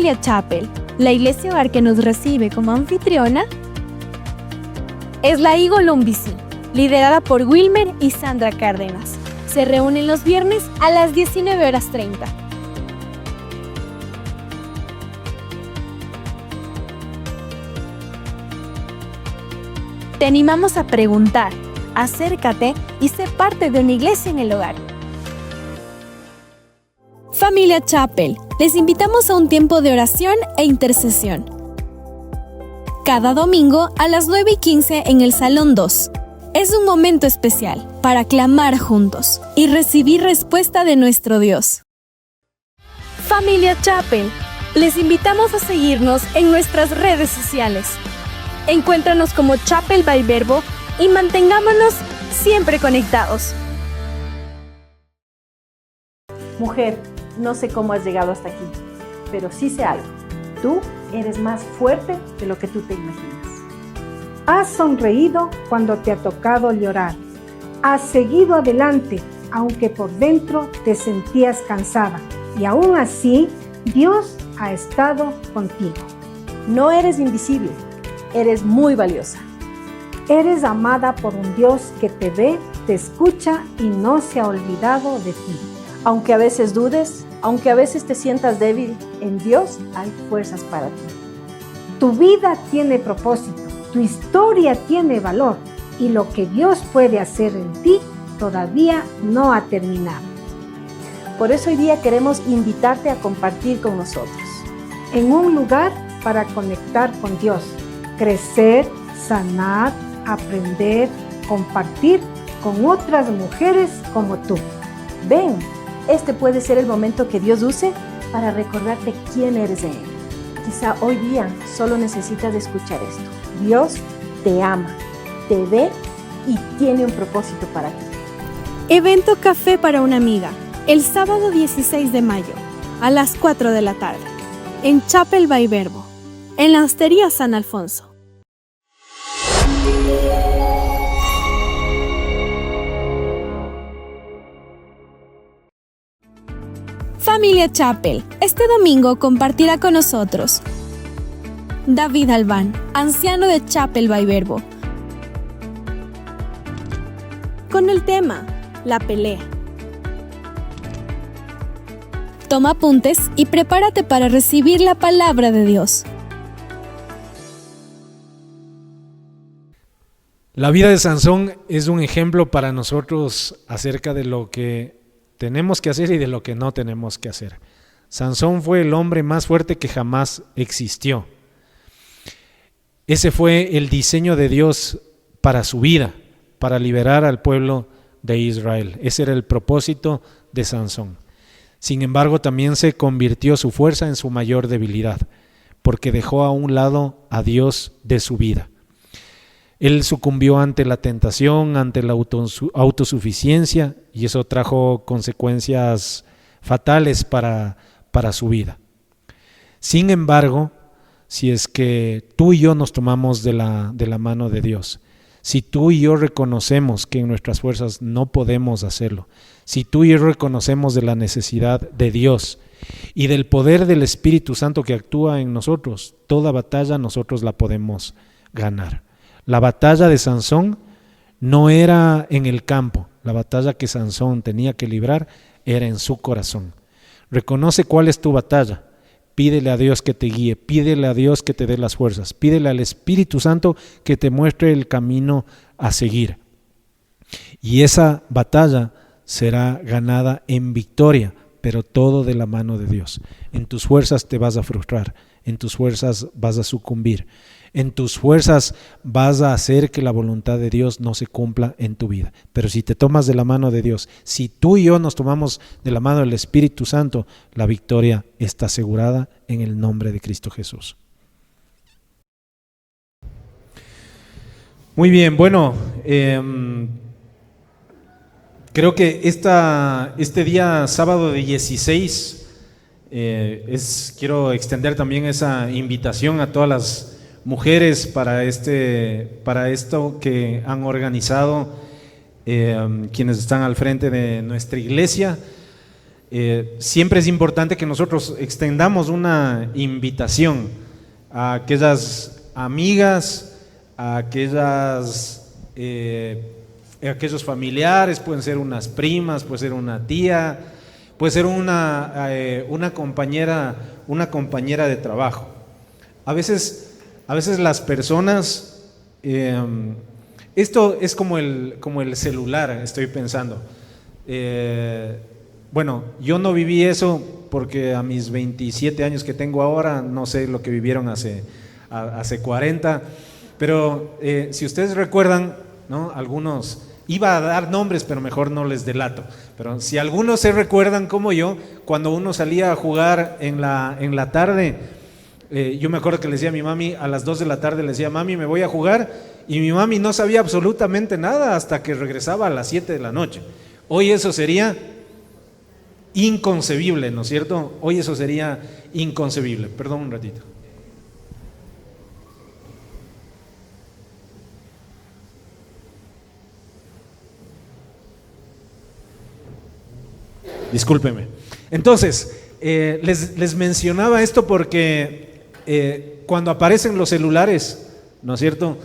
Familia Chapel, la iglesia hogar que nos recibe como anfitriona, es la Eagle UMBC, liderada por Wilmer y Sandra Cárdenas. Se reúnen los viernes a las 19:30. Te animamos a preguntar, acércate y sé parte de una iglesia en el hogar. Familia Chapel, les invitamos a un tiempo de oración e intercesión. Cada domingo a las 9:15 en el Salón 2. Es un momento especial para clamar juntos y recibir respuesta de nuestro Dios. Familia Chapel, les invitamos a seguirnos en nuestras redes sociales. Encuéntranos como Chapel by Verbo y mantengámonos siempre conectados. Mujer, no sé cómo has llegado hasta aquí, pero sí sé algo. Tú eres más fuerte de lo que tú te imaginas. Has sonreído cuando te ha tocado llorar. Has seguido adelante, aunque por dentro te sentías cansada. Y aún así, Dios ha estado contigo. No eres invisible, eres muy valiosa. Eres amada por un Dios que te ve, te escucha y no se ha olvidado de ti. Aunque a veces dudes, aunque a veces te sientas débil, en Dios hay fuerzas para ti. Tu vida tiene propósito, tu historia tiene valor y lo que Dios puede hacer en ti todavía no ha terminado. Por eso hoy día queremos invitarte a compartir con nosotros. En un lugar para conectar con Dios, crecer, sanar, aprender, compartir con otras mujeres como tú. Ven, este puede ser el momento que Dios use para recordarte quién eres en Él. Quizá hoy día solo necesitas escuchar esto. Dios te ama, te ve y tiene un propósito para ti. Evento Café para una amiga, el sábado 16 de mayo, a las 4 de la tarde, en Chapel by Verbo, en la Hostería San Alfonso. Familia Chapel, este domingo compartirá con nosotros David Albán, anciano de Chapel by Verbo, con el tema La pelea. Toma apuntes y prepárate para recibir la palabra de Dios. La vida de Sansón es un ejemplo para nosotros acerca de lo que tenemos que hacer y de lo que no tenemos que hacer. Sansón fue el hombre más fuerte que jamás existió. Ese fue el diseño de Dios para su vida, para liberar al pueblo de Israel. Ese era el propósito de Sansón. Sin embargo, también se convirtió su fuerza en su mayor debilidad, porque dejó a un lado a Dios de su vida. Él sucumbió ante la tentación, ante la autosuficiencia, y eso trajo consecuencias fatales para su vida. Sin embargo, si es que tú y yo nos tomamos de la mano de Dios, si tú y yo reconocemos que en nuestras fuerzas no podemos hacerlo, si tú y yo reconocemos de la necesidad de Dios y del poder del Espíritu Santo que actúa en nosotros, toda batalla nosotros la podemos ganar. La batalla de Sansón no era en el campo, la batalla que Sansón tenía que librar era en su corazón. Reconoce cuál es tu batalla, pídele a Dios que te guíe, pídele a Dios que te dé las fuerzas, pídele al Espíritu Santo que te muestre el camino a seguir. Y esa batalla será ganada en victoria, pero todo de la mano de Dios. En tus fuerzas te vas a frustrar, en tus fuerzas vas a sucumbir. En tus fuerzas vas a hacer que la voluntad de Dios no se cumpla en tu vida. Pero si te tomas de la mano de Dios, si tú y yo nos tomamos de la mano del Espíritu Santo, la victoria está asegurada en el nombre de Cristo Jesús. Muy bien, bueno, creo que este día sábado de 16 quiero extender también esa invitación a todas las mujeres para esto que han organizado quienes están al frente de nuestra iglesia. siempre es importante que nosotros extendamos una invitación a aquellas amigas, a aquellos familiares, pueden ser unas primas, puede ser una tía, puede ser una compañera de trabajo. A veces las personas, esto es como el celular, estoy pensando. Bueno, yo no viví eso porque a mis 27 años que tengo ahora, no sé lo que vivieron hace 40, pero si ustedes recuerdan, ¿no? Algunos, iba a dar nombres, pero mejor no les delato, pero si algunos se recuerdan como yo, cuando uno salía a jugar en la tarde, yo me acuerdo que le decía a mi mami, a las 2 de la tarde le decía, mami, me voy a jugar, y mi mami no sabía absolutamente nada hasta que regresaba a las 7 de la noche. Hoy eso sería inconcebible, ¿no es cierto? Hoy eso sería inconcebible. Perdón un ratito. Discúlpeme. Entonces, les mencionaba esto porque cuando aparecen los celulares, ¿no es cierto?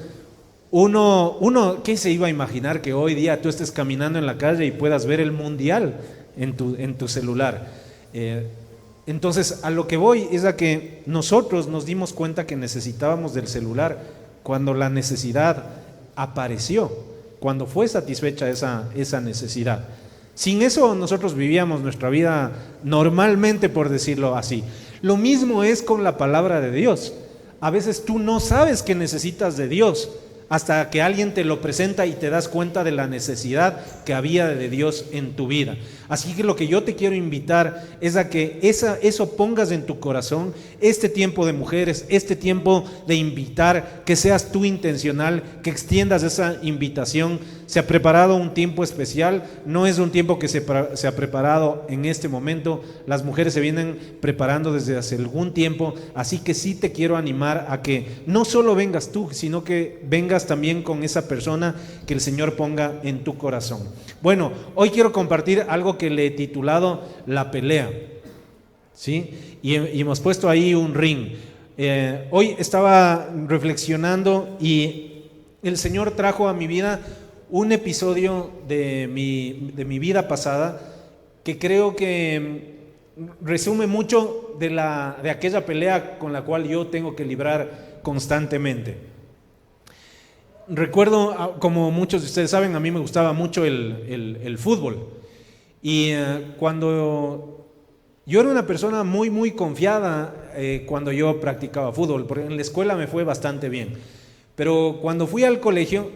Uno, ¿qué se iba a imaginar que hoy día tú estés caminando en la calle y puedas ver el mundial en tu celular? Entonces, a lo que voy es a que nosotros nos dimos cuenta que necesitábamos del celular cuando la necesidad apareció, cuando fue satisfecha esa necesidad. Sin eso nosotros vivíamos nuestra vida normalmente, por decirlo así. Lo mismo es con la palabra de Dios. A veces tú no sabes que necesitas de Dios hasta que alguien te lo presenta y te das cuenta de la necesidad que había de Dios en tu vida. Así que lo que yo te quiero invitar es a que eso pongas en tu corazón, este tiempo de mujeres, este tiempo de invitar, que seas tú intencional, que extiendas esa invitación. Se ha preparado un tiempo especial, no es un tiempo que se ha preparado en este momento, las mujeres se vienen preparando desde hace algún tiempo, así que sí te quiero animar a que no solo vengas tú, sino que vengas también con esa persona que el Señor ponga en tu corazón. Bueno, hoy quiero compartir algo que le he titulado La pelea, ¿sí? Y hemos puesto ahí un ring. Hoy estaba reflexionando y el Señor trajo a mi vida un episodio de mi vida pasada que creo que resume mucho de aquella pelea con la cual yo tengo que librar constantemente. Recuerdo, como muchos de ustedes saben, a mí me gustaba mucho el fútbol. Y cuando yo era una persona muy, muy confiada cuando yo practicaba fútbol, porque en la escuela me fue bastante bien. Pero cuando fui al colegio,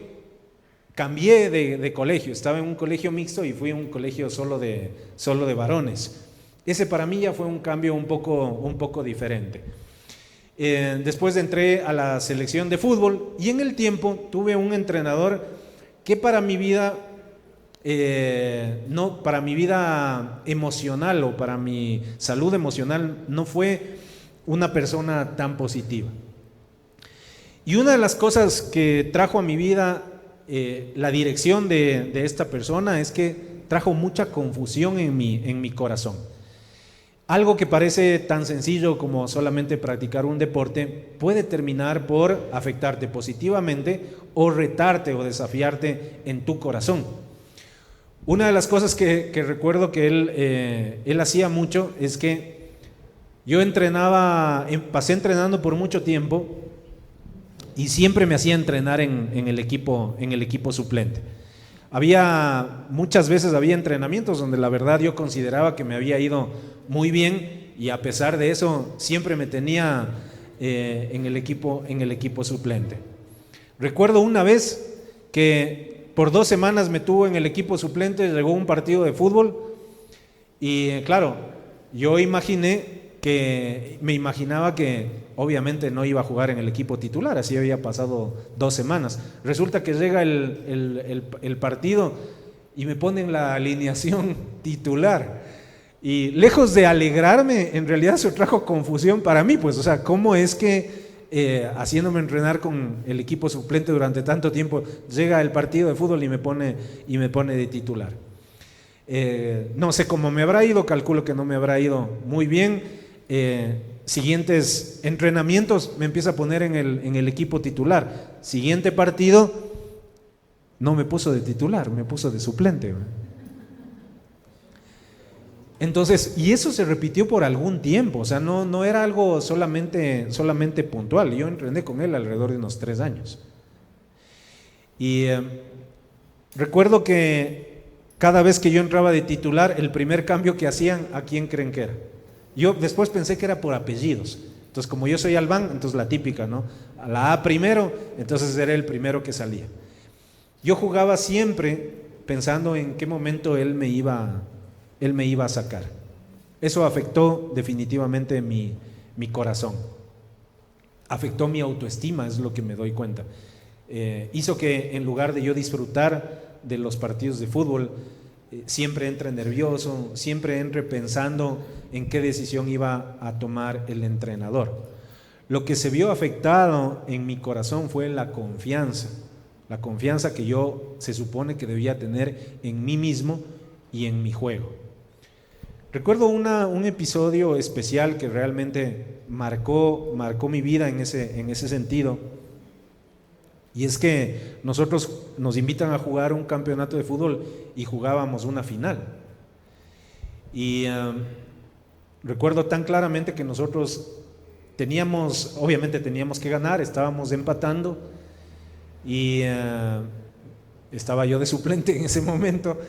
cambié de colegio, estaba en un colegio mixto y fui a un colegio solo de varones. Ese para mí ya fue un cambio un poco diferente. Después entré a la selección de fútbol y en el tiempo tuve un entrenador que para mi vida emocional o para mi salud emocional no fue una persona tan positiva. Y una de las cosas que trajo a mi vida la dirección de esta persona es que trajo mucha confusión en mi corazón. Algo que parece tan sencillo como solamente practicar un deporte puede terminar por afectarte positivamente o retarte o desafiarte en tu corazón. Una de las cosas que recuerdo que él hacía mucho es que yo pasé entrenando por mucho tiempo y siempre me hacía entrenar en el equipo suplente. Muchas veces había entrenamientos donde la verdad yo consideraba que me había ido muy bien y a pesar de eso siempre me tenía en el equipo suplente. Recuerdo una vez que por 2 semanas me tuvo en el equipo suplente, llegó un partido de fútbol y claro, yo me imaginaba que obviamente no iba a jugar en el equipo titular, así había pasado 2 semanas. Resulta que llega el partido y me ponen la alineación titular. Y lejos de alegrarme, en realidad eso trajo confusión para mí, pues, o sea, ¿cómo es que haciéndome entrenar con el equipo suplente durante tanto tiempo, llega el partido de fútbol y me pone de titular? No sé cómo me habrá ido, calculo que no me habrá ido muy bien. Siguientes entrenamientos me empieza a poner en el equipo titular. Siguiente partido, no me puso de titular, me puso de suplente. Entonces, y eso se repitió por algún tiempo, o sea, no era algo solamente puntual. Yo entrené con él alrededor de unos 3 años. Y recuerdo que cada vez que yo entraba de titular, el primer cambio que hacían, ¿a quién creen que era? Yo después pensé que era por apellidos. Entonces, como yo soy Albán, entonces la típica, ¿no? A la A primero, entonces era el primero que salía. Yo jugaba siempre pensando en qué momento él me iba a sacar. Eso afectó definitivamente mi corazón. Afectó mi autoestima, es lo que me doy cuenta. Hizo que en lugar de yo disfrutar de los partidos de fútbol, siempre entre nervioso, siempre entre pensando en qué decisión iba a tomar el entrenador. Lo que se vio afectado en mi corazón fue la confianza que yo se supone que debía tener en mí mismo y en mi juego. Recuerdo un episodio especial que realmente marcó mi vida en ese sentido, y es que nosotros nos invitan a jugar un campeonato de fútbol y jugábamos una final. Y recuerdo tan claramente que nosotros obviamente teníamos que ganar, estábamos empatando, y estaba yo de suplente en ese momento,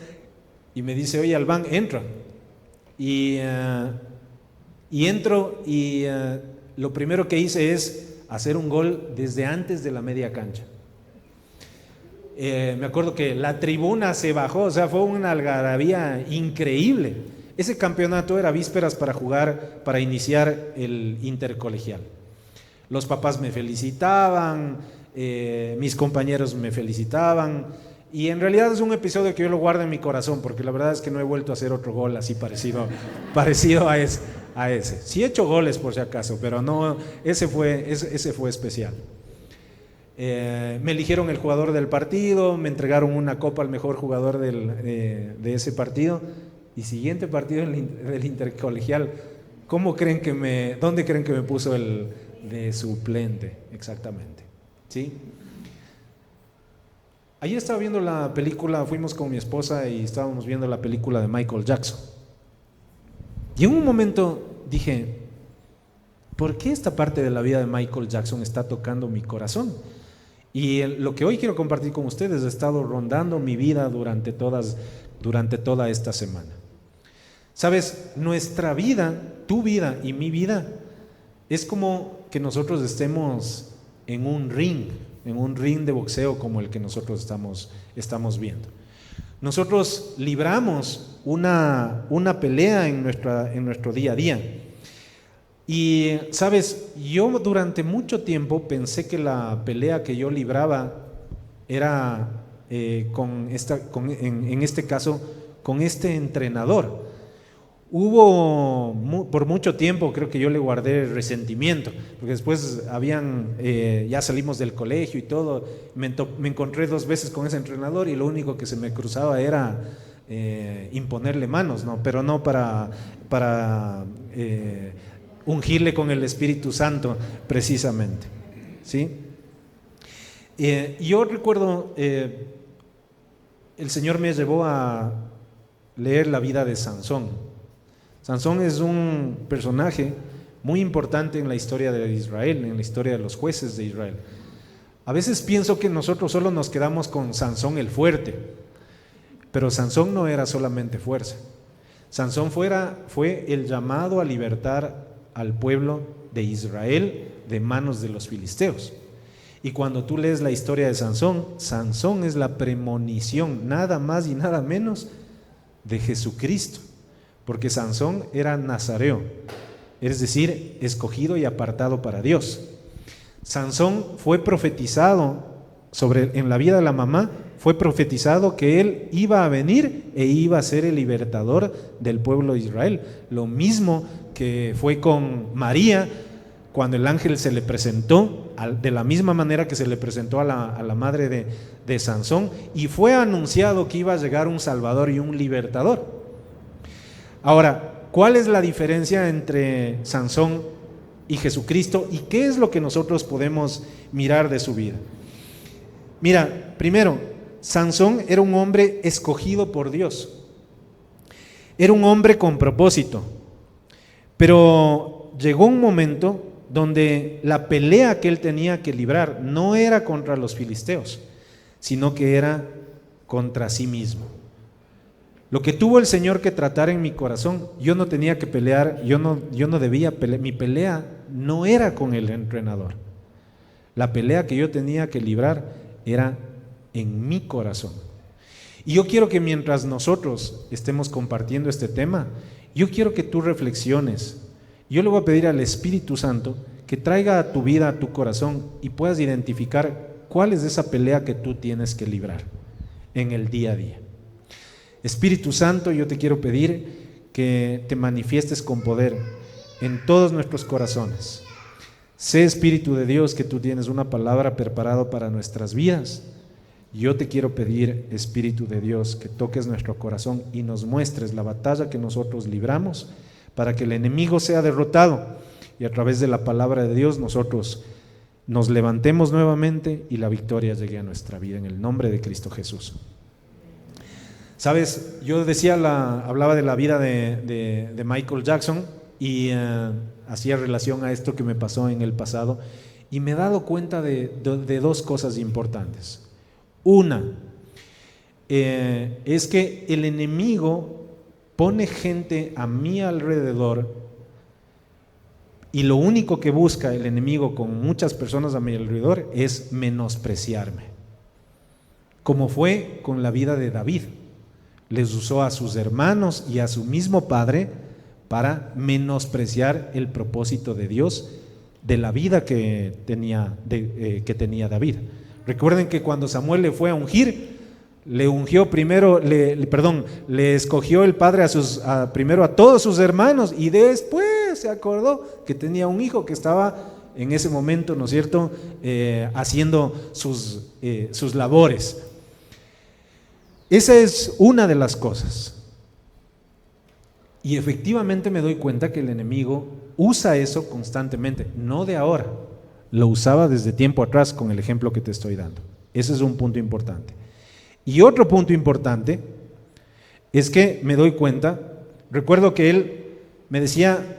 y me dice: oye, Albán, entra. Y entro, y lo primero que hice es hacer un gol desde antes de la media cancha. Me acuerdo que la tribuna se bajó, o sea, fue una algarabía increíble. Ese campeonato era vísperas para iniciar el intercolegial. Los papás me felicitaban, mis compañeros me felicitaban, y en realidad es un episodio que yo lo guardo en mi corazón, porque la verdad es que no he vuelto a hacer otro gol así parecido a ese. Sí he hecho goles por si acaso, pero no, ese fue especial. Me eligieron el jugador del partido, me entregaron una copa al mejor jugador de ese partido, y siguiente partido del intercolegial, ¿dónde creen que me puso el de suplente? Exactamente, ¿sí? Ayer estaba viendo la película, fuimos con mi esposa y estábamos viendo la película de Michael Jackson. Y en un momento dije: ¿por qué esta parte de la vida de Michael Jackson está tocando mi corazón? Y lo que hoy quiero compartir con ustedes ha estado rondando mi vida durante toda esta semana. Sabes, nuestra vida, tu vida y mi vida, es como que nosotros estemos en un ring de boxeo como el que nosotros estamos viendo. Nosotros libramos una pelea en nuestro día a día. Y sabes, yo durante mucho tiempo pensé que la pelea que yo libraba era en este caso con este entrenador. Por mucho tiempo creo que yo le guardé resentimiento, porque después ya salimos del colegio y todo, me encontré 2 veces con ese entrenador y lo único que se me cruzaba era imponerle manos, ¿no? Pero no para ungirle con el Espíritu Santo precisamente, ¿sí? Yo recuerdo, el Señor me llevó a leer la vida de Sansón. Sansón es un personaje muy importante en la historia de Israel, en la historia de los jueces de Israel. A veces pienso que nosotros solo nos quedamos con Sansón el fuerte, pero Sansón no era solamente fuerza. Sansón fue el llamado a libertar al pueblo de Israel de manos de los filisteos. Y cuando tú lees la historia de Sansón, Sansón es la premonición, nada más y nada menos, de Jesucristo. Porque Sansón era nazareo, es decir, escogido y apartado para Dios. Sansón fue profetizado en la vida de la mamá, fue profetizado que él iba a venir e iba a ser el libertador del pueblo de Israel. Lo mismo que fue con María, cuando el ángel se le presentó, de la misma manera que se le presentó a la madre de Sansón, y fue anunciado que iba a llegar un Salvador y un libertador. Ahora, ¿cuál es la diferencia entre Sansón y Jesucristo? ¿Y qué es lo que nosotros podemos mirar de su vida? Mira, primero, Sansón era un hombre escogido por Dios. Era un hombre con propósito. Pero llegó un momento donde la pelea que él tenía que librar no era contra los filisteos, sino que era contra sí mismo. Lo que tuvo el Señor que tratar en mi corazón, yo no tenía que pelear, yo no debía pelear, mi pelea no era con el entrenador. La pelea que yo tenía que librar era en mi corazón. Y yo quiero que mientras nosotros estemos compartiendo este tema, yo quiero que tú reflexiones. Yo le voy a pedir al Espíritu Santo que traiga a tu vida, a tu corazón, y puedas identificar cuál es esa pelea que tú tienes que librar en el día a día. Espíritu Santo, yo te quiero pedir que te manifiestes con poder en todos nuestros corazones. Sé, Espíritu de Dios, que tú tienes una palabra preparada para nuestras vidas. Yo te quiero pedir, Espíritu de Dios, que toques nuestro corazón y nos muestres la batalla que nosotros libramos para que el enemigo sea derrotado y a través de la palabra de Dios nosotros nos levantemos nuevamente y la victoria llegue a nuestra vida en el nombre de Cristo Jesús. Sabes, yo hablaba de la vida de Michael Jackson y hacía relación a esto que me pasó en el pasado y me he dado cuenta de dos cosas importantes. Una, es que el enemigo pone gente a mi alrededor y lo único que busca el enemigo con muchas personas a mi alrededor es menospreciarme, como fue con la vida de David. Les usó a sus hermanos y a su mismo padre para menospreciar el propósito de Dios de la vida que tenía David. Recuerden que cuando Samuel le fue a ungir, le ungió primero, le escogió el padre primero a todos sus hermanos y después se acordó que tenía un hijo que estaba en ese momento, ¿no es cierto?, haciendo sus labores. Esa es una de las cosas. Y efectivamente me doy cuenta que el enemigo usa eso constantemente, no de ahora, lo usaba desde tiempo atrás con el ejemplo que te estoy dando. Ese es un punto importante. Y otro punto importante es que me doy cuenta, recuerdo que él me decía,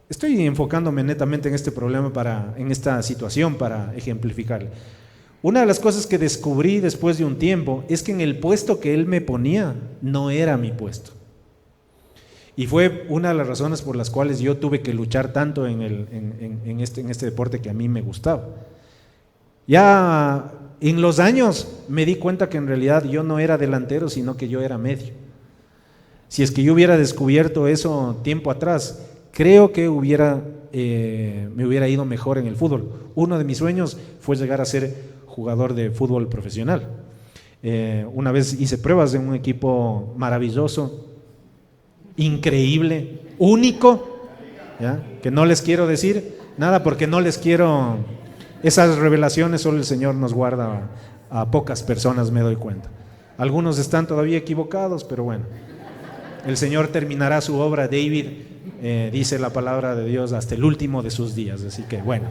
estoy enfocándome netamente en este problema, en esta situación para ejemplificarle. Una de las cosas que descubrí después de un tiempo es que en el puesto que él me ponía no era mi puesto. Y fue una de las razones por las cuales yo tuve que luchar tanto en este deporte que a mí me gustaba. Ya en los años me di cuenta que en realidad yo no era delantero, sino que yo era medio. Si es que yo hubiera descubierto eso tiempo atrás, creo que me hubiera ido mejor en el fútbol. Uno de mis sueños fue llegar a ser jugador de fútbol profesional. Una vez hice pruebas en un equipo maravilloso, increíble, único, ¿ya? Que no les quiero decir nada porque no les quiero, esas revelaciones solo el Señor nos guarda a pocas personas, me doy cuenta. Algunos están todavía equivocados, pero bueno, el Señor terminará su obra. David, dice la palabra de Dios, hasta el último de sus días, así que bueno.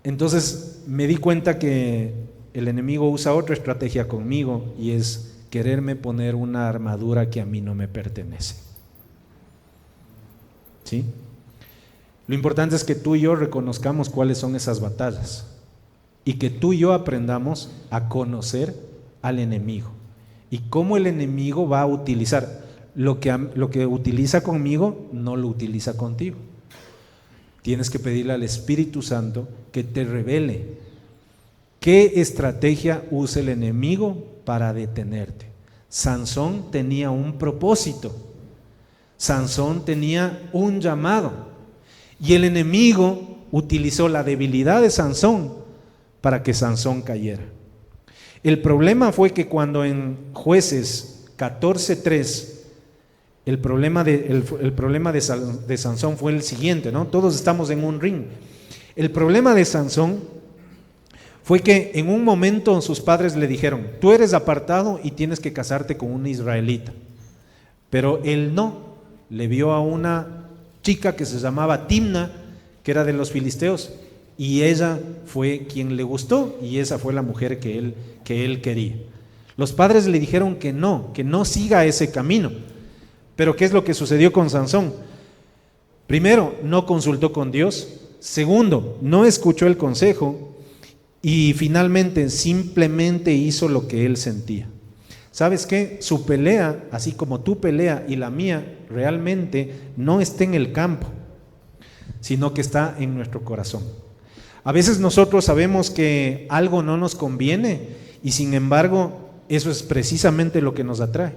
Entonces me di cuenta que el enemigo usa otra estrategia conmigo y es quererme poner una armadura que a mí no me pertenece. ¿Sí? Lo importante es que tú y yo reconozcamos cuáles son esas batallas y que tú y yo aprendamos a conocer al enemigo y cómo el enemigo va a utilizar lo que utiliza conmigo, no lo utiliza contigo. Tienes que pedirle al Espíritu Santo que te revele qué estrategia usa el enemigo para detenerte. Sansón tenía un propósito, Sansón tenía un llamado y el enemigo utilizó la debilidad de Sansón para que Sansón cayera. El problema fue que cuando en Jueces 14:3, el problema de Sansón fue el siguiente, ¿no? Todos estamos en un ring. El problema de Sansón fue que en un momento sus padres le dijeron: tú eres apartado y tienes que casarte con una israelita. Pero él no, le vio a una chica que se llamaba Timna, que era de los filisteos, y ella fue quien le gustó, y esa fue la mujer que él quería. Los padres le dijeron que no siga ese camino. Pero ¿qué es lo que sucedió con Sansón? Primero, no consultó con Dios. Segundo, no escuchó el consejo. Y finalmente, simplemente hizo lo que él sentía. ¿Sabes qué? Su pelea, así como tu pelea y la mía, realmente no está en el campo, sino que está en nuestro corazón. A veces nosotros sabemos que algo no nos conviene y sin embargo eso es precisamente lo que nos atrae.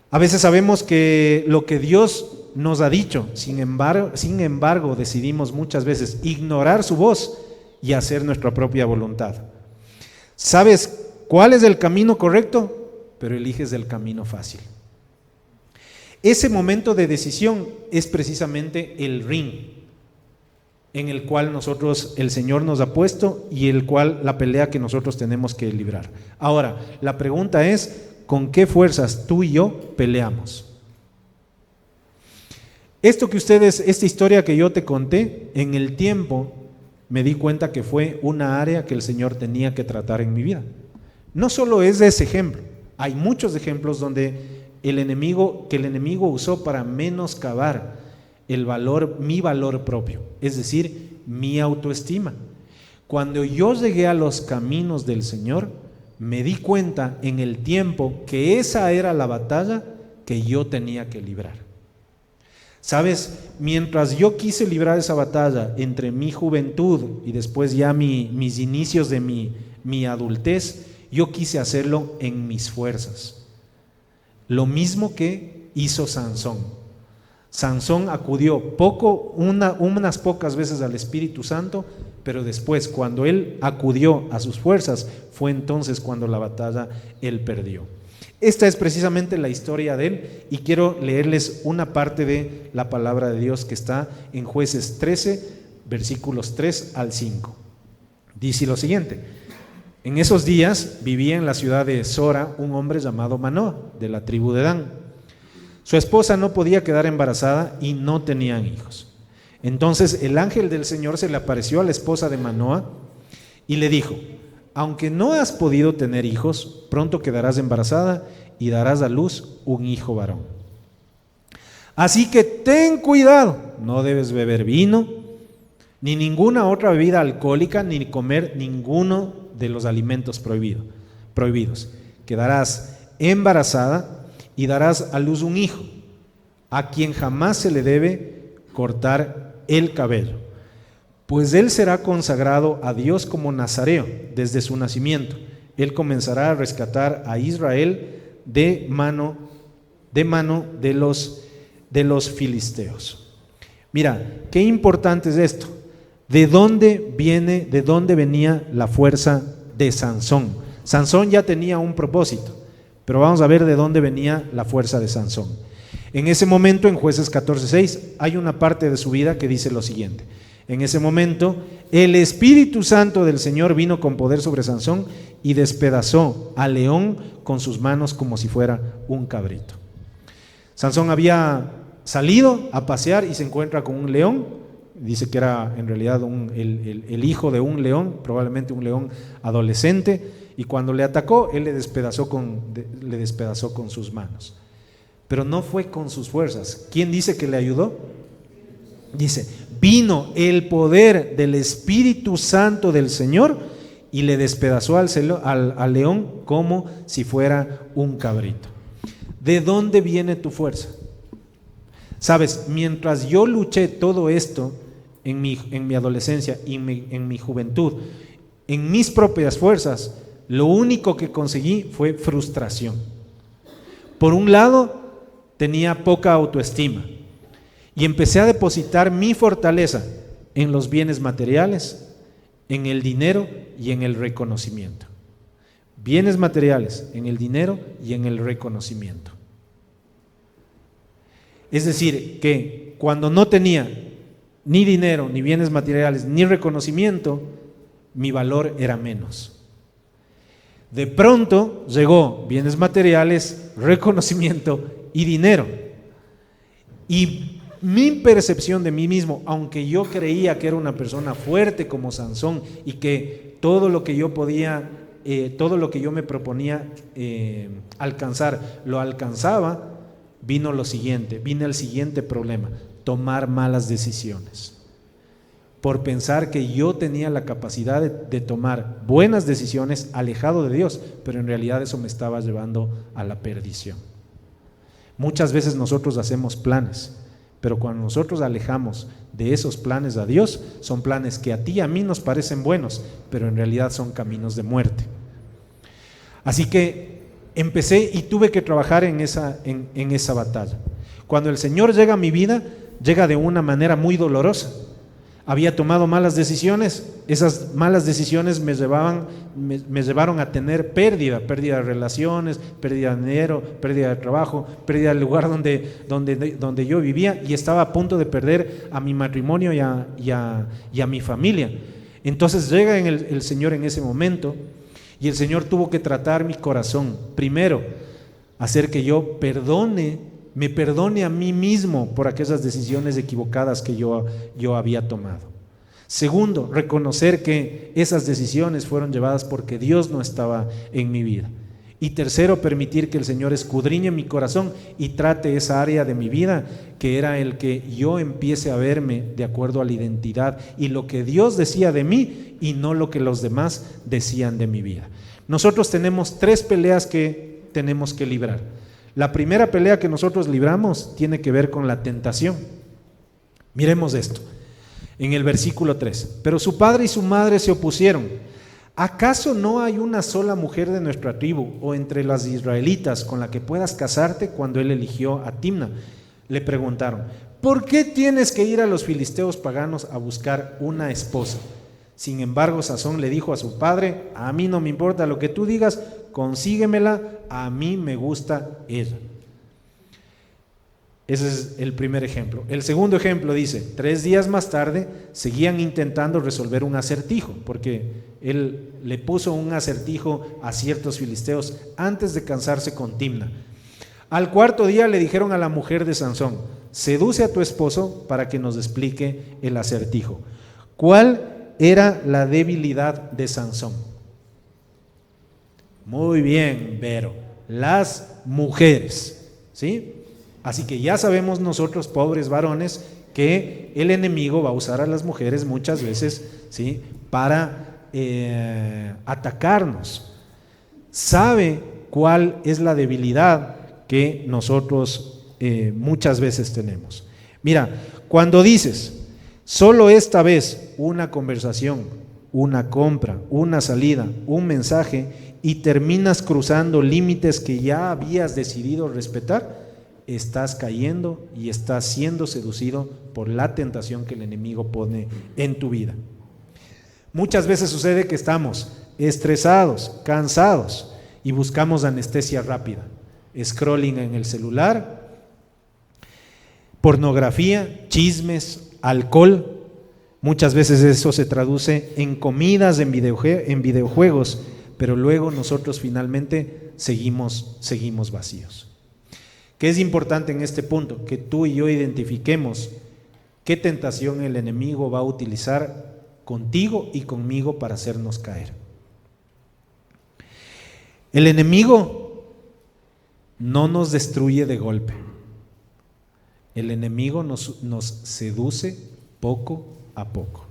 A veces sabemos que lo que Dios nos ha dicho, sin embargo decidimos muchas veces ignorar su voz y hacer nuestra propia voluntad. ¿Sabes cuál es el camino correcto? Pero eliges el camino fácil. Ese momento de decisión es precisamente el ring en el cual el Señor nos ha puesto y la pelea que nosotros tenemos que librar. Ahora, la pregunta es: ¿con qué fuerzas tú y yo peleamos? Esta historia que yo te conté, en el tiempo me di cuenta que fue una área que el Señor tenía que tratar en mi vida. No solo es ese ejemplo, hay muchos ejemplos donde el enemigo usó para menoscabar mi valor propio, es decir, mi autoestima. Cuando yo llegué a los caminos del Señor, me di cuenta en el tiempo que esa era la batalla que yo tenía que librar. ¿Sabes? Mientras yo quise librar esa batalla entre mi juventud y después ya mis inicios de mi adultez, yo quise hacerlo en mis fuerzas. Lo mismo que hizo Sansón. Sansón acudió unas pocas veces al Espíritu Santo, pero después, cuando él acudió a sus fuerzas, fue entonces cuando la batalla él perdió. Esta es precisamente la historia de él, y quiero leerles una parte de la palabra de Dios que está en Jueces 13, versículos 3 al 5. Dice lo siguiente: en esos días vivía en la ciudad de Sora un hombre llamado Manoa, de la tribu de Dan. Su esposa no podía quedar embarazada y no tenían hijos. Entonces el ángel del Señor se le apareció a la esposa de Manoa y le dijo: aunque no has podido tener hijos, pronto quedarás embarazada y darás a luz un hijo varón. Así que ten cuidado, no debes beber vino, ni ninguna otra bebida alcohólica, ni comer ninguno de los alimentos prohibidos. Quedarás embarazada y darás a luz un hijo, a quien jamás se le debe cortar el cabello, pues él será consagrado a Dios como nazareo desde su nacimiento. Él comenzará a rescatar a Israel de mano de los filisteos. Mira, qué importante es esto. ¿De dónde venía la fuerza de Sansón? Sansón ya tenía un propósito, pero vamos a ver de dónde venía la fuerza de Sansón. En ese momento, en Jueces 14:6, hay una parte de su vida que dice lo siguiente: en ese momento, el Espíritu Santo del Señor vino con poder sobre Sansón y despedazó al león con sus manos como si fuera un cabrito. Sansón había salido a pasear y se encuentra con un león. Dice que era en realidad el hijo de un león, probablemente un león adolescente, y cuando le atacó, él le despedazó con sus manos. Pero no fue con sus fuerzas. ¿Quién dice que le ayudó? Dice: vino el poder del Espíritu Santo del Señor y le despedazó al león como si fuera un cabrito. ¿De dónde viene tu fuerza? Sabes, mientras yo luché todo esto en mi adolescencia y en mi juventud, en mis propias fuerzas, lo único que conseguí fue frustración. Por un lado, tenía poca autoestima y empecé a depositar mi fortaleza en los bienes materiales, en el dinero y en el reconocimiento. bienes materiales, en el dinero y en el reconocimiento. Es decir, que cuando no tenía ni dinero, ni bienes materiales, ni reconocimiento, mi valor era menos. De pronto llegó bienes materiales, reconocimiento y dinero. Y mi percepción de mí mismo, aunque yo creía que era una persona fuerte como Sansón y que todo lo que yo podía, todo lo que yo me proponía alcanzar, lo alcanzaba, vino el siguiente problema: tomar malas decisiones. Por pensar que yo tenía la capacidad de tomar buenas decisiones alejado de Dios, pero en realidad eso me estaba llevando a la perdición. Muchas veces nosotros hacemos planes, pero cuando nosotros alejamos de esos planes a Dios, son planes que a ti y a mí nos parecen buenos, pero en realidad son caminos de muerte. Así que empecé y tuve que trabajar en esa batalla. Cuando el Señor llega a mi vida, llega de una manera muy dolorosa. Había tomado malas decisiones, esas malas decisiones me llevaron a tener pérdida de relaciones, pérdida de dinero, pérdida de trabajo, pérdida del lugar donde yo vivía, y estaba a punto de perder a mi matrimonio y a mi familia. Entonces llega el Señor en ese momento, y el Señor tuvo que tratar mi corazón. Primero, hacer que yo me perdone a mí mismo por aquellas decisiones equivocadas que yo había tomado. Segundo, reconocer que esas decisiones fueron llevadas porque Dios no estaba en mi vida. Y tercero, permitir que el Señor escudriñe mi corazón y trate esa área de mi vida que era el que yo empiece a verme de acuerdo a la identidad y lo que Dios decía de mí y no lo que los demás decían de mi vida. Nosotros tenemos 3 peleas que tenemos que librar. La primera pelea que nosotros libramos tiene que ver con la tentación. Miremos esto, en el versículo 3. Pero su padre y su madre se opusieron. ¿Acaso no hay una sola mujer de nuestra tribu o entre las israelitas con la que puedas casarte? Cuando él eligió a Timna, le preguntaron: ¿por qué tienes que ir a los filisteos paganos a buscar una esposa? Sin embargo, Sansón le dijo a su padre: a mí no me importa lo que tú digas, consíguemela, a mí me gusta ella. Ese es el primer ejemplo. El segundo ejemplo dice: 3 días más tarde seguían intentando resolver un acertijo, porque él le puso un acertijo a ciertos filisteos antes de cansarse con Timna. Al 4.º día le dijeron a la mujer de Sansón: seduce a tu esposo para que nos explique el acertijo. ¿Cuál era la debilidad de Sansón? Muy bien, Vero, las mujeres, ¿sí? Así que ya sabemos nosotros, pobres varones, que el enemigo va a usar a las mujeres muchas veces, ¿sí?, para atacarnos. Sabe cuál es la debilidad que nosotros muchas veces tenemos. Mira, cuando dices: solo esta vez una conversación, una compra, una salida, un mensaje, y terminas cruzando límites que ya habías decidido respetar, estás cayendo y estás siendo seducido por la tentación que el enemigo pone en tu vida. Muchas veces sucede que estamos estresados, cansados y buscamos anestesia rápida, scrolling en el celular, pornografía, chismes, alcohol. Muchas veces eso se traduce en comidas, en videojuegos, pero luego nosotros finalmente seguimos vacíos. ¿Qué es importante en este punto? Que tú y yo identifiquemos qué tentación el enemigo va a utilizar contigo y conmigo para hacernos caer. El enemigo no nos destruye de golpe. El enemigo nos seduce poco a poco.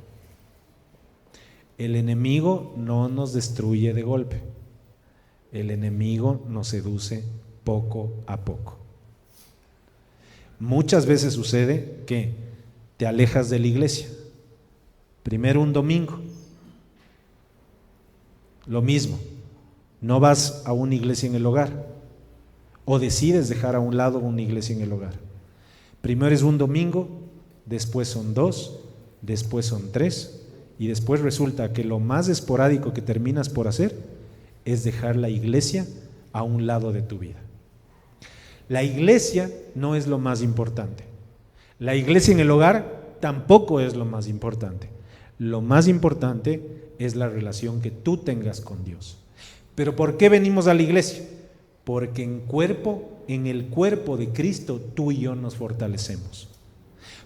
El enemigo no nos destruye de golpe. El enemigo nos seduce poco a poco. Muchas veces sucede que te alejas de la iglesia. Primero un domingo, lo mismo, no vas a una iglesia en el hogar o decides dejar a un lado una iglesia en el hogar. Primero es un domingo, después son 2, después son 3 y después resulta que lo más esporádico que terminas por hacer es dejar la iglesia a un lado de tu vida. La iglesia no es lo más importante. La iglesia en el hogar tampoco es lo más importante. Lo más importante es la relación que tú tengas con Dios. ¿Pero por qué venimos a la iglesia? Porque en el cuerpo de Cristo tú y yo nos fortalecemos.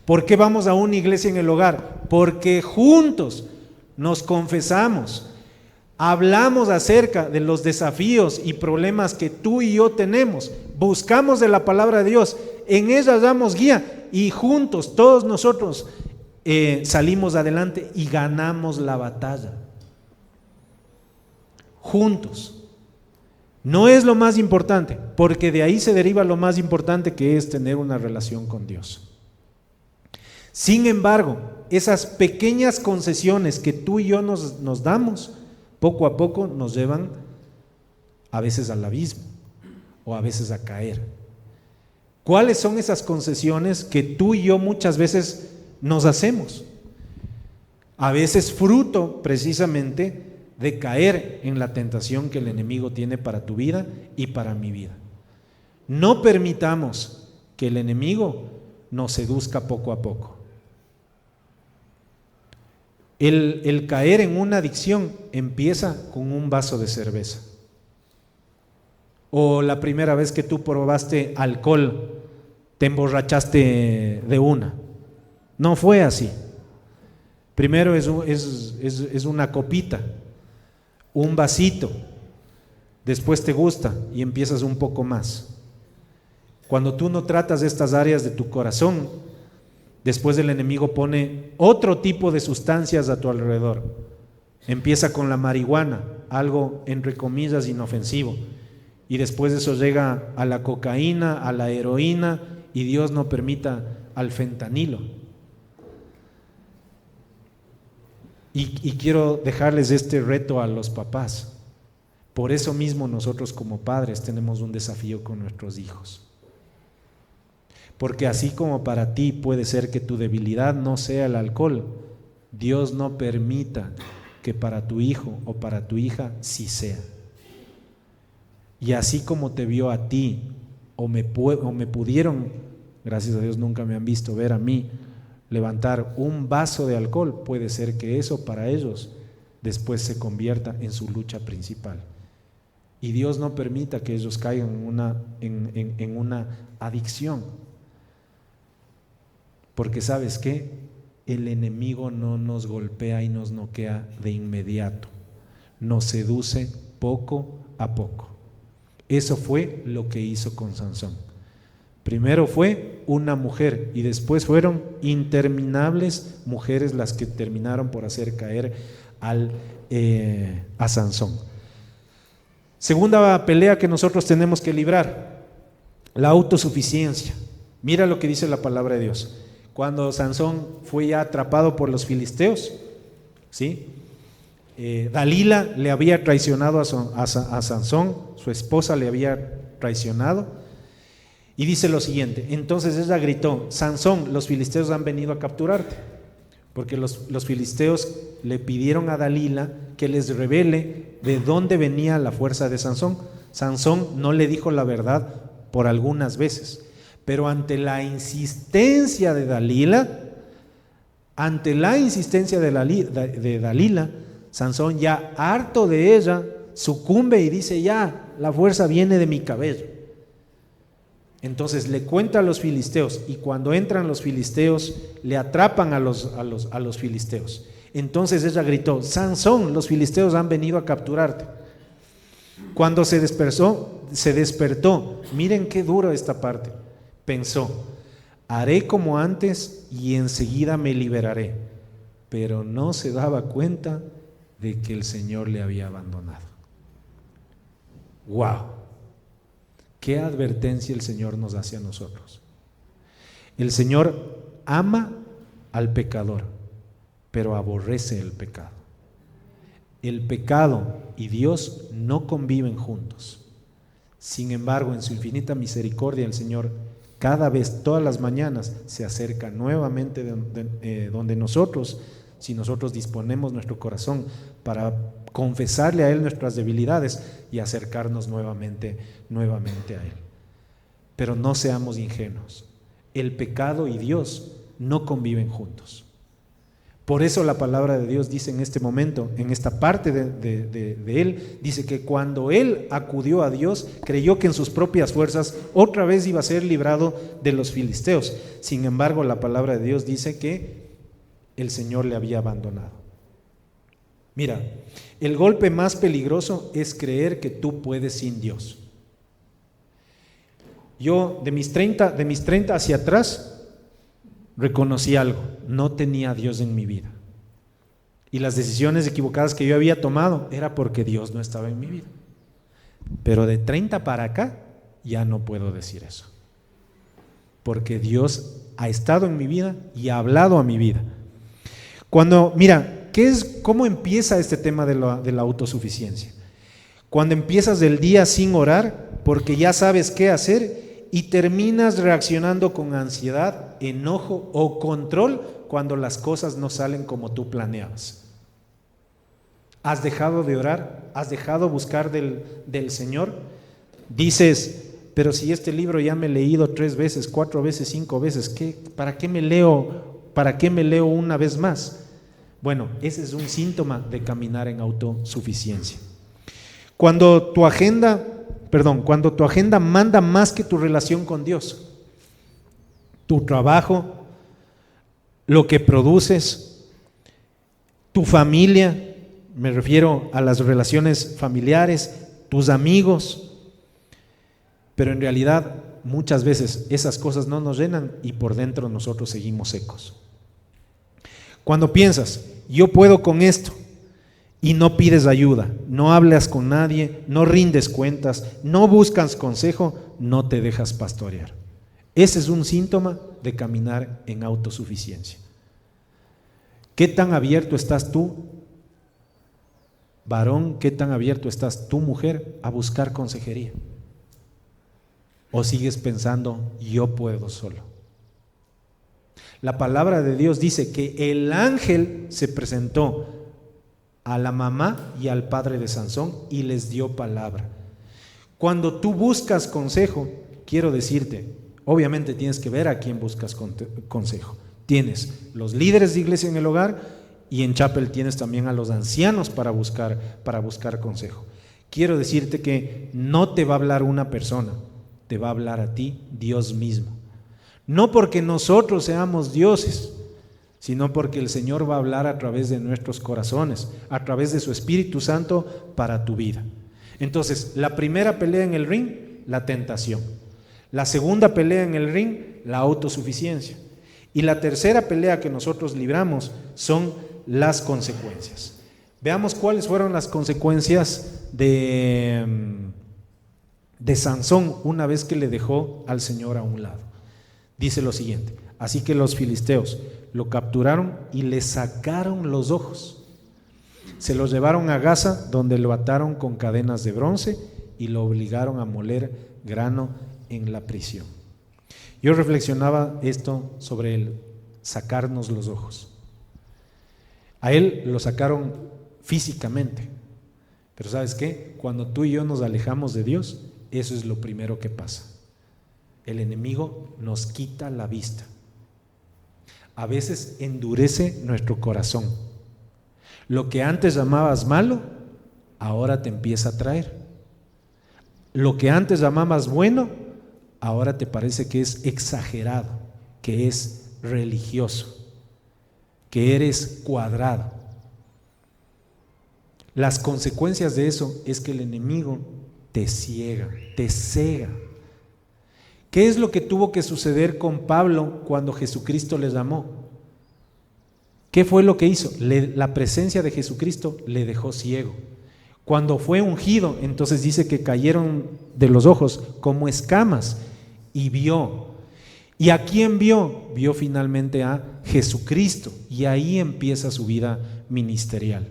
¿Por qué vamos a una iglesia en el hogar? Porque juntos nos confesamos, hablamos acerca de los desafíos y problemas que tú y yo tenemos, buscamos de la palabra de Dios, en ella damos guía y juntos todos nosotros salimos adelante y ganamos la batalla. Juntos. No es lo más importante, porque de ahí se deriva lo más importante, que es tener una relación con Dios. Sin embargo, esas pequeñas concesiones que tú y yo nos damos, poco a poco nos llevan a veces al abismo o a veces a caer. ¿Cuáles son esas concesiones que tú y yo muchas veces nos hacemos? A veces fruto precisamente de caer en la tentación que el enemigo tiene para tu vida y para mi vida. No permitamos que el enemigo nos seduzca poco a poco. El caer en una adicción empieza con un vaso de cerveza. O la primera vez que tú probaste alcohol, te emborrachaste de una. No fue así. Primero es una copita, un vasito, después te gusta y empiezas un poco más. Cuando tú no tratas estas áreas de tu corazón, después el enemigo pone otro tipo de sustancias a tu alrededor. Empieza con la marihuana, algo entre comillas inofensivo, y después eso llega a la cocaína, a la heroína, y Dios no permita, al fentanilo. Y quiero dejarles este reto a los papás. Por eso mismo nosotros como padres tenemos un desafío con nuestros hijos. Porque así como para ti puede ser que tu debilidad no sea el alcohol, Dios no permita que para tu hijo o para tu hija sí sea. Y así como te vio a ti, o me pudieron, gracias a Dios nunca me han visto ver a mí, levantar un vaso de alcohol, puede ser que eso para ellos después se convierta en su lucha principal. Y Dios no permita que ellos caigan en una adicción. Porque ¿sabes qué? El enemigo no nos golpea y nos noquea de inmediato. Nos seduce poco a poco. Eso fue lo que hizo con Sansón. Primero fue una mujer y después fueron interminables mujeres las que terminaron por hacer caer a Sansón. Segunda pelea que nosotros tenemos que librar, la autosuficiencia. Mira lo que dice la palabra de Dios. Cuando Sansón fue ya atrapado por los filisteos, ¿sí? Dalila le había traicionado a Sansón, su esposa le había traicionado, y dice lo siguiente: entonces ella gritó: Sansón, los filisteos han venido a capturarte. Porque los filisteos le pidieron a Dalila que les revele de dónde venía la fuerza de Sansón. Sansón no le dijo la verdad por algunas veces, pero ante la insistencia de Dalila, Sansón, ya harto de ella, sucumbe y dice: ya, la fuerza viene de mi cabello. Entonces le cuenta a los filisteos, y cuando entran los filisteos le atrapan a los filisteos. Entonces ella gritó: Sansón, los filisteos han venido a capturarte. Cuando se despertó, miren qué duro esta parte, pensó: haré como antes y enseguida me liberaré. Pero no se daba cuenta de que el Señor le había abandonado. ¡Wow! ¿Qué advertencia el Señor nos hace a nosotros? El Señor ama al pecador, pero aborrece el pecado. El pecado y Dios no conviven juntos. Sin embargo, en su infinita misericordia, el Señor cada vez, todas las mañanas, se acerca nuevamente donde nosotros si nosotros disponemos nuestro corazón para confesarle a Él nuestras debilidades y acercarnos nuevamente a Él. Pero no seamos ingenuos. El pecado y Dios no conviven juntos. Por eso la palabra de Dios dice en este momento, en esta parte de Él, dice que cuando Él acudió a Dios, creyó que en sus propias fuerzas otra vez iba a ser librado de los filisteos. Sin embargo, la palabra de Dios dice que el Señor le había abandonado. Mira, el golpe más peligroso es creer que tú puedes sin Dios. Yo de mis 30 hacia atrás reconocí algo: no tenía a Dios en mi vida. Y las decisiones equivocadas que yo había tomado era porque Dios no estaba en mi vida. Pero de 30 para acá ya no puedo decir eso, porque Dios ha estado en mi vida y ha hablado a mi vida. Mira, ¿cómo empieza este tema de la autosuficiencia? Cuando empiezas el día sin orar porque ya sabes qué hacer y terminas reaccionando con ansiedad, enojo o control cuando las cosas no salen como tú planeabas. ¿Has dejado de orar? ¿Has dejado buscar del Señor? Dices, pero si este libro ya me he leído 3 veces, 4 veces, 5 veces, ¿para qué me leo una vez más? Bueno, ese es un síntoma de caminar en autosuficiencia. Cuando tu agenda manda más que tu relación con Dios, tu trabajo, lo que produces, tu familia, me refiero a las relaciones familiares, tus amigos, pero en realidad muchas veces esas cosas no nos llenan y por dentro nosotros seguimos secos. Cuando piensas, yo puedo con esto, y no pides ayuda, no hablas con nadie, no rindes cuentas, no buscas consejo, no te dejas pastorear. Ese es un síntoma de caminar en autosuficiencia. ¿Qué tan abierto estás tú, varón? ¿Qué tan abierto estás tú, mujer, a buscar consejería? ¿O sigues pensando, yo puedo solo? La palabra de Dios dice que el ángel se presentó a la mamá y al padre de Sansón y les dio palabra. Cuando tú buscas consejo, quiero decirte, obviamente tienes que ver a quién buscas consejo. Tienes los líderes de iglesia en el hogar y en Chapel tienes también a los ancianos para buscar consejo. Quiero decirte que no te va a hablar una persona, te va a hablar a ti Dios mismo. No porque nosotros seamos dioses, sino porque el Señor va a hablar a través de nuestros corazones, a través de su Espíritu Santo para tu vida. Entonces, la primera pelea en el ring, la tentación. La segunda pelea en el ring, la autosuficiencia. Y la tercera pelea que nosotros libramos son las consecuencias. Veamos cuáles fueron las consecuencias de Sansón una vez que le dejó al Señor a un lado. Dice lo siguiente: así que los filisteos lo capturaron y le sacaron los ojos. Se lo llevaron a Gaza, donde lo ataron con cadenas de bronce y lo obligaron a moler grano en la prisión. Yo reflexionaba esto sobre el sacarnos los ojos. A él lo sacaron físicamente, pero ¿sabes qué? Cuando tú y yo nos alejamos de Dios, eso es lo primero que pasa. El enemigo nos quita la vista. A veces endurece nuestro corazón. Lo que antes llamabas malo, ahora te empieza a atraer. Lo que antes llamabas bueno, ahora te parece que es exagerado, que es religioso, que eres cuadrado. Las consecuencias de eso es que el enemigo te ciega, te cega. ¿Qué es lo que tuvo que suceder con Pablo cuando Jesucristo le llamó? ¿Qué fue lo que hizo? La presencia de Jesucristo le dejó ciego. Cuando fue ungido, entonces dice que cayeron de los ojos como escamas y vio. ¿Y a quién vio? Vio finalmente a Jesucristo, y ahí empieza su vida ministerial.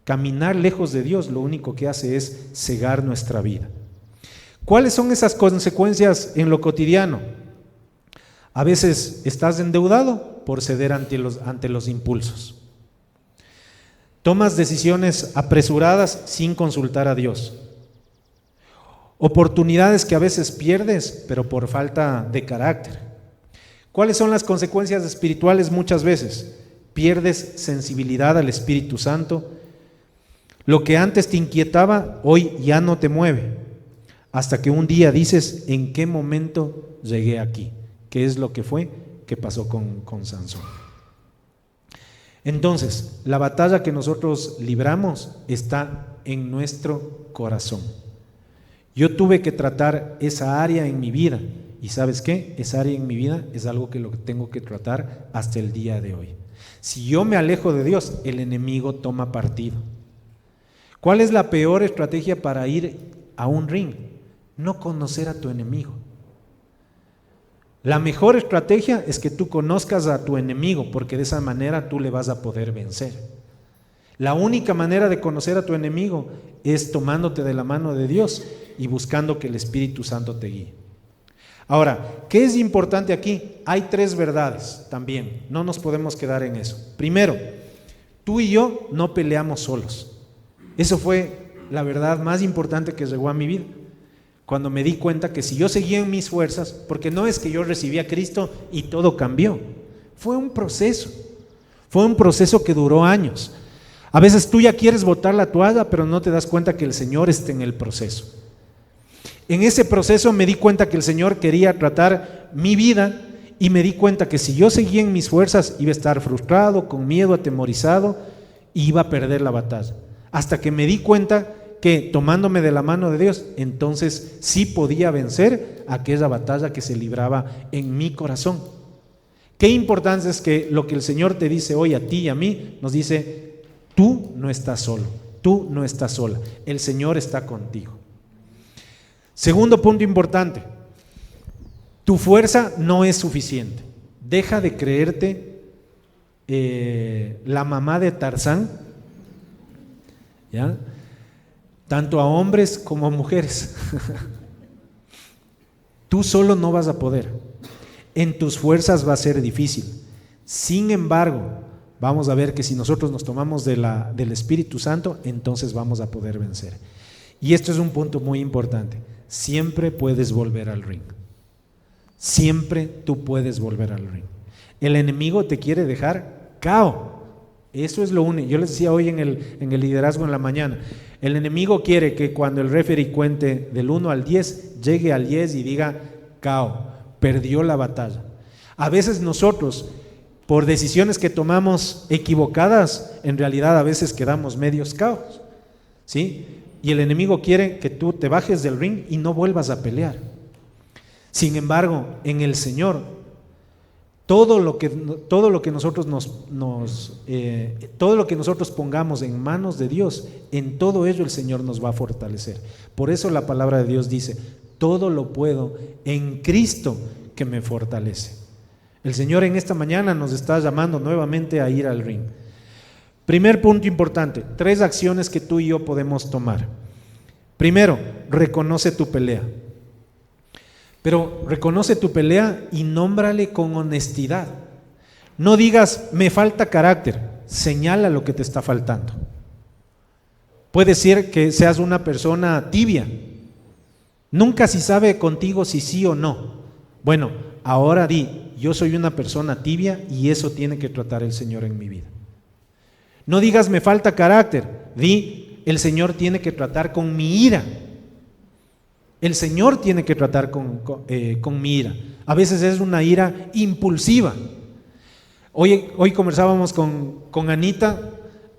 Caminar lejos de Dios lo único que hace es cegar nuestra vida. ¿Cuáles son esas consecuencias en lo cotidiano? A veces estás endeudado por ceder ante los impulsos. Tomas decisiones apresuradas sin consultar a Dios. Oportunidades que a veces pierdes, pero por falta de carácter. ¿Cuáles son las consecuencias espirituales muchas veces? Pierdes sensibilidad al Espíritu Santo. Lo que antes te inquietaba, hoy ya no te mueve. Hasta que un día dices, ¿en qué momento llegué aquí? ¿Qué es lo que fue que pasó con Sansón? Entonces, la batalla que nosotros libramos está en nuestro corazón. Yo tuve que tratar esa área en mi vida. ¿Y sabes qué? Esa área en mi vida es algo que lo tengo que tratar hasta el día de hoy. Si yo me alejo de Dios, el enemigo toma partido. ¿Cuál es la peor estrategia para ir a un ring? No conocer a tu enemigo. La mejor estrategia es que tú conozcas a tu enemigo, porque de esa manera tú le vas a poder vencer. La única manera de conocer a tu enemigo es tomándote de la mano de Dios y buscando que el Espíritu Santo te guíe. Ahora, ¿qué es importante aquí? Hay 3 verdades también, no nos podemos quedar en eso. Primero, tú y yo no peleamos solos. Eso fue la verdad más importante que llegó a mi vida. Cuando me di cuenta que si yo seguía en mis fuerzas, porque no es que yo recibí a Cristo y todo cambió, fue un proceso que duró años. A veces tú ya quieres botar la toalla, pero no te das cuenta que el Señor está en el proceso. En ese proceso me di cuenta que el Señor quería tratar mi vida y me di cuenta que si yo seguía en mis fuerzas iba a estar frustrado, con miedo, atemorizado y iba a perder la batalla. Hasta que me di cuenta que tomándome de la mano de Dios, entonces sí podía vencer aquella batalla que se libraba en mi corazón. Qué importante es que lo que el Señor te dice hoy a ti y a mí, nos dice, tú no estás solo, tú no estás sola, el Señor está contigo. Segundo punto importante, tu fuerza no es suficiente. Deja de creerte la mamá de Tarzán, ¿ya? Tanto a hombres como a mujeres. Tú solo no vas a poder. En tus fuerzas va a ser difícil. Sin embargo, vamos a ver que si nosotros nos tomamos del Espíritu Santo, entonces vamos a poder vencer. Y esto es un punto muy importante. Siempre puedes volver al ring. Siempre tú puedes volver al ring. El enemigo te quiere dejar cao. Eso es lo único. Yo les decía hoy en el liderazgo en la mañana, el enemigo quiere que cuando el referee cuente del 1 al 10, llegue al 10 y diga, cao, perdió la batalla. A veces nosotros, por decisiones que tomamos equivocadas, en realidad a veces quedamos medios caos, ¿sí? Y el enemigo quiere que tú te bajes del ring y no vuelvas a pelear. Sin embargo, en el Señor, todo lo que nosotros todo lo que nosotros pongamos en manos de Dios, en todo ello el Señor nos va a fortalecer. Por eso la palabra de Dios dice, todo lo puedo en Cristo que me fortalece. El Señor en esta mañana nos está llamando nuevamente a ir al ring. Primer punto importante, 3 acciones que tú y yo podemos tomar. Primero, reconoce tu pelea. Pero reconoce tu pelea y nómbrale con honestidad. No digas, me falta carácter, señala lo que te está faltando. Puede ser que seas una persona tibia. Nunca se sabe contigo si sí o no. Bueno, ahora di, yo soy una persona tibia y eso tiene que tratar el Señor en mi vida. No digas, me falta carácter, di, el Señor tiene que tratar con mi ira. El Señor tiene que tratar con mi ira. A veces es una ira impulsiva. Hoy conversábamos con Anita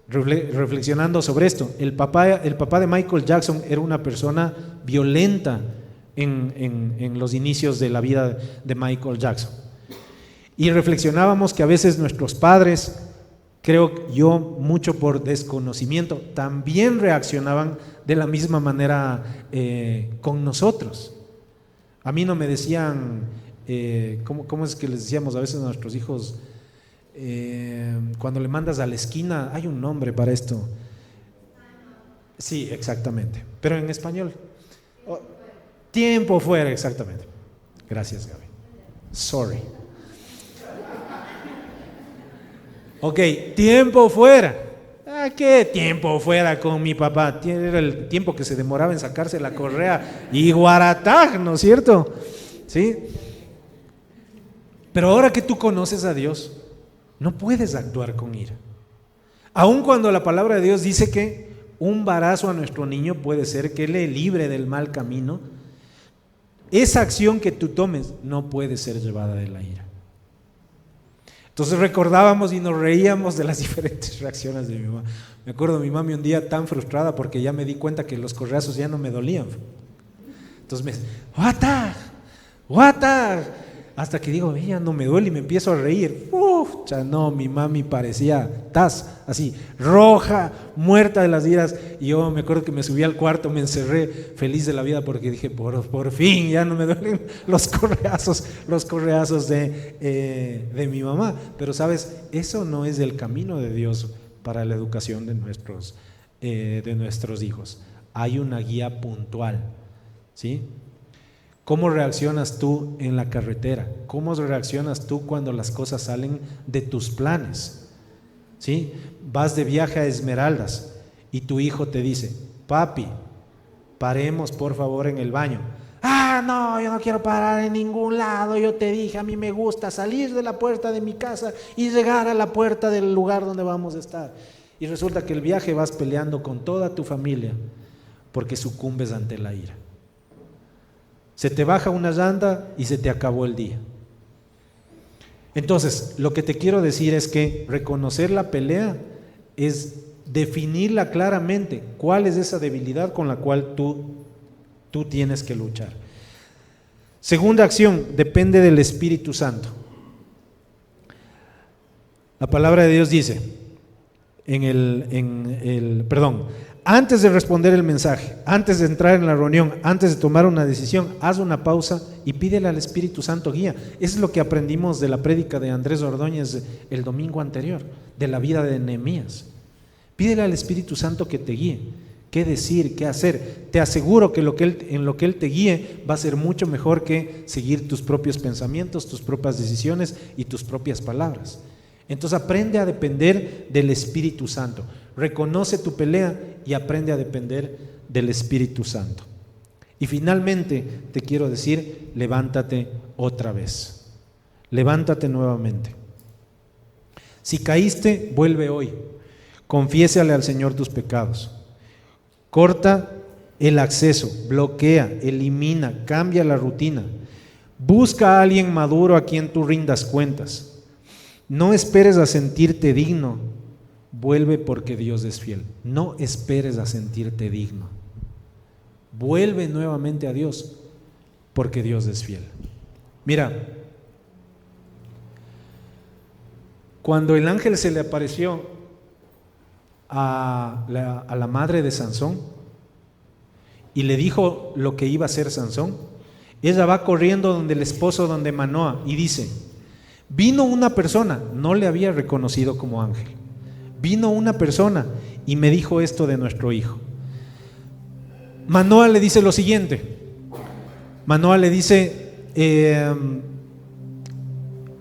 reflexionando sobre esto. El papá de Michael Jackson era una persona violenta en los inicios de la vida de Michael Jackson. Y reflexionábamos que a veces nuestros padres, creo yo, mucho por desconocimiento, también reaccionaban de la misma manera con nosotros. A mí no me decían, ¿cómo es que les decíamos a veces a nuestros hijos? Cuando le mandas a la esquina, hay un nombre para esto. Sí, exactamente, pero en español. Tiempo fuera, exactamente. Gracias, Gaby. Sorry. Ok, tiempo fuera. ¿Qué tiempo fuera con mi papá? Era el tiempo que se demoraba en sacarse la correa y guarataj, ¿no es cierto? ¿Sí? Pero ahora que tú conoces a Dios, no puedes actuar con ira. Aun cuando la palabra de Dios dice que un embarazo a nuestro niño puede ser que le libre del mal camino, esa acción que tú tomes no puede ser llevada de la ira. Entonces recordábamos y nos reíamos de las diferentes reacciones de mi mamá. Me acuerdo de mi mami un día tan frustrada porque ya me di cuenta que los correazos ya no me dolían. Entonces me dice, ¡Guata! Hasta que digo, ya no me duele y me empiezo a reír. No, mi mami parecía así, roja, muerta de las iras. Y yo me acuerdo que me subí al cuarto, me encerré feliz de la vida porque dije, por fin ya no me duelen los correazos de mi mamá. Pero sabes, eso no es el camino de Dios para la educación de nuestros hijos. Hay una guía puntual, ¿sí? ¿Cómo reaccionas tú en la carretera? ¿Cómo reaccionas tú cuando las cosas salen de tus planes? ¿Sí? Vas de viaje a Esmeraldas y tu hijo te dice, papi, paremos por favor en el baño. No, yo no quiero parar en ningún lado, yo te dije, a mí me gusta salir de la puerta de mi casa y llegar a la puerta del lugar donde vamos a estar. Y resulta que el viaje vas peleando con toda tu familia porque sucumbes ante la ira. Se te baja una llanta y se te acabó el día. Entonces, lo que te quiero decir es que reconocer la pelea es definirla claramente. ¿Cuál es esa debilidad con la cual tú tienes que luchar? Segunda acción, depende del Espíritu Santo. La palabra de Dios dice, antes de responder el mensaje, antes de entrar en la reunión, antes de tomar una decisión, haz una pausa y pídele al Espíritu Santo guía. Eso es lo que aprendimos de la prédica de Andrés Ordóñez el domingo anterior, de la vida de Nehemías. Pídele al Espíritu Santo que te guíe, qué decir, qué hacer. Te aseguro que en lo que Él te guíe va a ser mucho mejor que seguir tus propios pensamientos, tus propias decisiones y tus propias palabras. Entonces aprende a depender del Espíritu Santo. Reconoce tu pelea y aprende a depender del Espíritu Santo. Y finalmente te quiero decir, levántate otra vez. Levántate nuevamente. Si caíste, vuelve hoy. Confiésale al Señor tus pecados. Corta el acceso, bloquea, elimina, cambia la rutina. Busca a alguien maduro a quien tú rindas cuentas. No esperes a sentirte digno. Vuelve porque Dios es fiel. No esperes a sentirte digno. Vuelve nuevamente a Dios porque Dios es fiel. Mira, cuando el ángel se le apareció a la madre de Sansón y le dijo lo que iba a hacer Sansón, ella va corriendo donde el esposo, donde Manoa, y dice, vino una persona, no le había reconocido como ángel. Vino una persona y me dijo esto de nuestro hijo. Manoa le dice lo siguiente. Manoa le dice,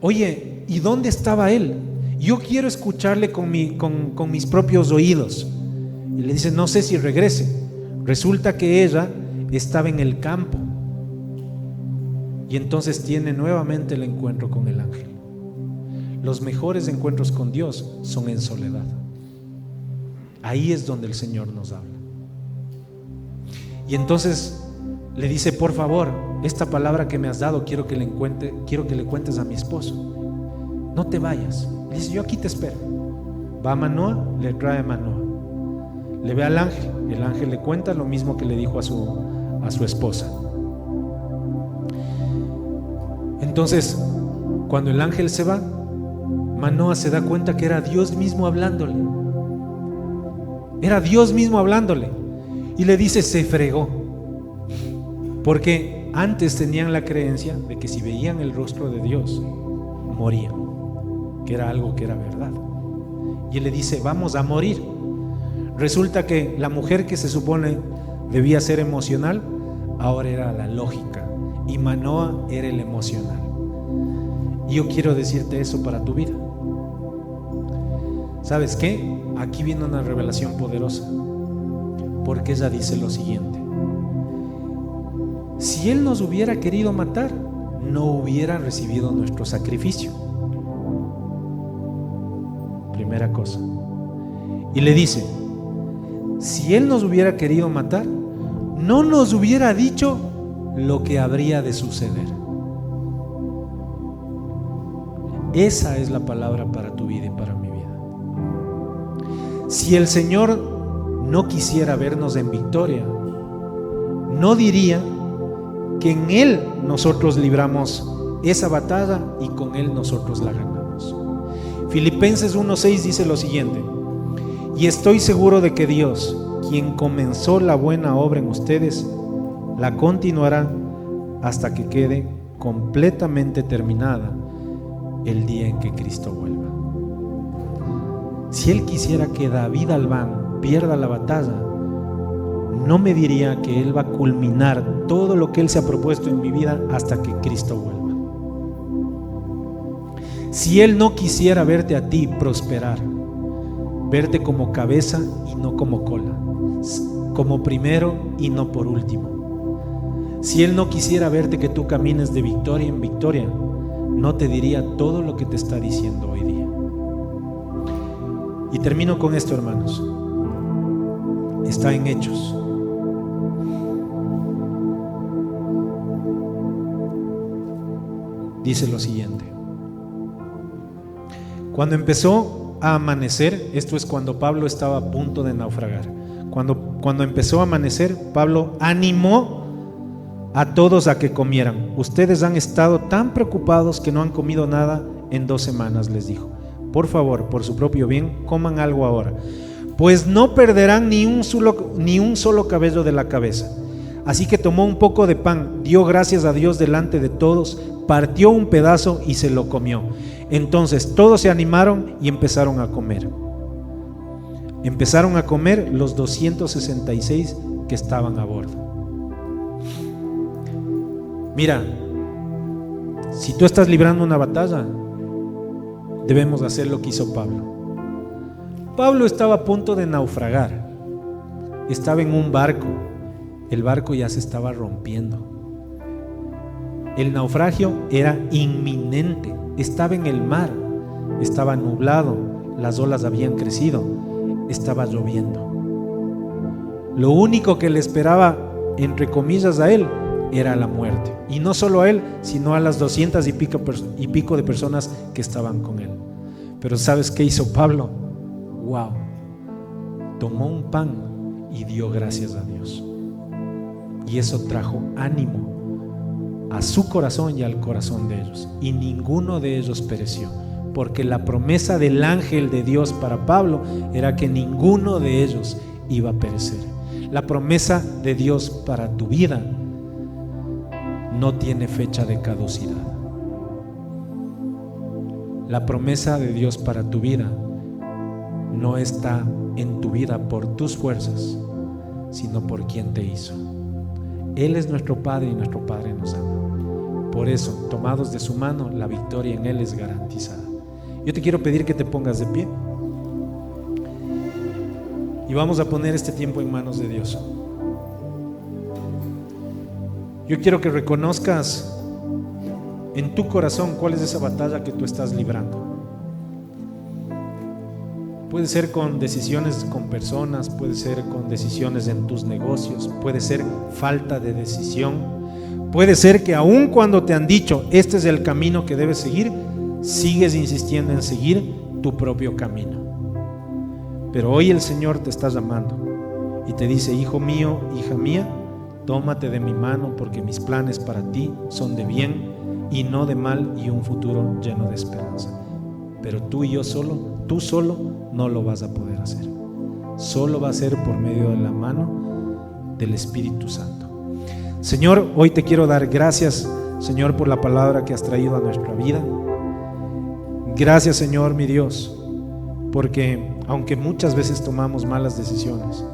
oye, ¿y dónde estaba él? Yo quiero escucharle con mis propios oídos. Y le dice, no sé si regrese. Resulta que ella estaba en el campo. Y entonces tiene nuevamente el encuentro con el ángel. Los mejores encuentros con Dios son en soledad. Ahí es donde el Señor nos habla. Y entonces le dice, por favor, esta palabra que me has dado quiero que le cuentes a mi esposo. No te vayas. Le dice, yo aquí te espero. Va a Manoa, le trae a Manoa. Le ve al ángel. El ángel le cuenta lo mismo que le dijo a su esposa. Entonces, cuando el ángel se va, Manoa se da cuenta que era Dios mismo hablándole. Era Dios mismo hablándole. Y le dice, se fregó. Porque antes tenían la creencia de que si veían el rostro de Dios, morían. Que era algo que era verdad. Y él le dice, vamos a morir. Resulta que la mujer que se supone debía ser emocional, ahora era la lógica. Y Manoa era el emocional. Y yo quiero decirte eso para tu vida. ¿Sabes qué? Aquí viene una revelación poderosa, porque ella dice lo siguiente: si Él nos hubiera querido matar, no hubiera recibido nuestro sacrificio. Primera cosa. Y le dice: si Él nos hubiera querido matar, no nos hubiera dicho lo que habría de suceder. Esa es la palabra para tu vida y para mi vida. Si el Señor no quisiera vernos en victoria, no diría que en Él nosotros libramos esa batalla y con Él nosotros la ganamos. Filipenses 1:6 dice lo siguiente: y estoy seguro de que Dios, quien comenzó la buena obra en ustedes, la continuará hasta que quede completamente terminada el día en que Cristo vuelva. Si Él quisiera que David Albán pierda la batalla, no me diría que Él va a culminar todo lo que Él se ha propuesto en mi vida hasta que Cristo vuelva. Si Él no quisiera verte a ti prosperar, verte como cabeza y no como cola, como primero y no por último, si Él no quisiera verte que tú camines de victoria en victoria, no te diría todo lo que te está diciendo hoy día. Y termino con esto, hermanos. Está en Hechos. Dice lo siguiente: cuando empezó a amanecer, esto es cuando Pablo estaba a punto de naufragar, cuando empezó a amanecer, Pablo animó a todos a que comieran. Ustedes han estado tan preocupados que no han comido nada en 2 semanas, les dijo. Por favor, por su propio bien, coman algo ahora, pues no perderán ni un solo cabello de la cabeza. Así que tomó un poco de pan, dio gracias a Dios delante de todos, partió un pedazo y se lo comió. Entonces todos se animaron y empezaron a comer. Empezaron a comer los 266 que estaban a bordo. Mira, si tú estás librando una batalla, debemos hacer lo que hizo Pablo. Pablo estaba a punto de naufragar. Estaba en un barco. El barco ya se estaba rompiendo. El naufragio era inminente. Estaba en el mar. Estaba nublado. Las olas habían crecido. Estaba lloviendo. Lo único que le esperaba, entre comillas, a él era la muerte. Y no solo a él, sino a las 200 y pico de personas que estaban con él. Pero ¿sabes qué hizo Pablo? Wow. Tomó un pan y dio gracias a Dios. Y eso trajo ánimo a su corazón y al corazón de ellos. Y ninguno de ellos pereció, porque la promesa del ángel de Dios para Pablo era que ninguno de ellos iba a perecer. La promesa de Dios para tu vida no tiene fecha de caducidad. La promesa de Dios para tu vida no está en tu vida por tus fuerzas, sino por quien te hizo. Él es nuestro Padre y nuestro Padre nos ama. Por eso, tomados de su mano, la victoria en Él es garantizada. Yo te quiero pedir que te pongas de pie y vamos a poner este tiempo en manos de Dios. Yo quiero que reconozcas en tu corazón cuál es esa batalla que tú estás librando. Puede ser con decisiones con personas, puede ser con decisiones en tus negocios, puede ser falta de decisión, puede ser que aun cuando te han dicho este es el camino que debes seguir, sigues insistiendo en seguir tu propio camino. Pero hoy el Señor te está llamando y te dice: hijo mío, hija mía, tómate de mi mano, porque mis planes para ti son de bien y no de mal, y un futuro lleno de esperanza. Pero tú solo no lo vas a poder hacer. Solo va a ser por medio de la mano del Espíritu Santo. Señor, hoy te quiero dar gracias, Señor, por la palabra que has traído a nuestra vida. Gracias, Señor, mi Dios, porque aunque muchas veces tomamos malas decisiones,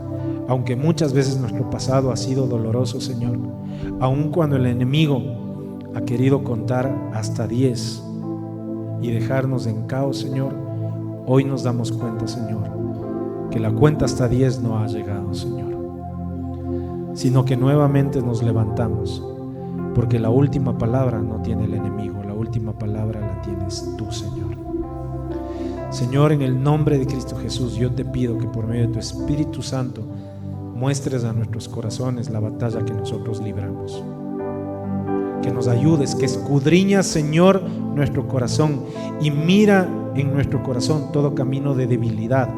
aunque muchas veces nuestro pasado ha sido doloroso, Señor, aun cuando el enemigo ha querido contar hasta 10 y dejarnos en caos, Señor, hoy nos damos cuenta, Señor, que la cuenta hasta 10 no ha llegado, Señor, sino que nuevamente nos levantamos, porque la última palabra no tiene el enemigo, la última palabra la tienes tú, Señor. Señor, en el nombre de Cristo Jesús, yo te pido que por medio de tu Espíritu Santo muestres a nuestros corazones la batalla que nosotros libramos. Que nos ayudes, que escudriñas, Señor, nuestro corazón y mira en nuestro corazón todo camino de debilidad,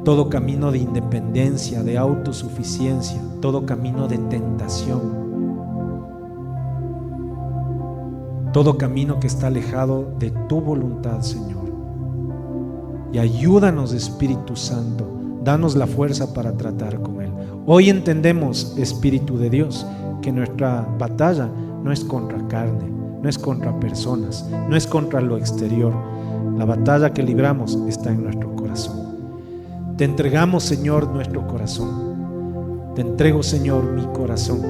todo camino de independencia, de autosuficiencia, todo camino de tentación, todo camino que está alejado de tu voluntad, Señor. Y ayúdanos, Espíritu Santo, danos la fuerza para tratar con Él. Hoy entendemos, Espíritu de Dios, que nuestra batalla no es contra carne, no es contra personas, no es contra lo exterior. La batalla que libramos está en nuestro corazón. Te entregamos, Señor, nuestro corazón. Te entrego, Señor, mi corazón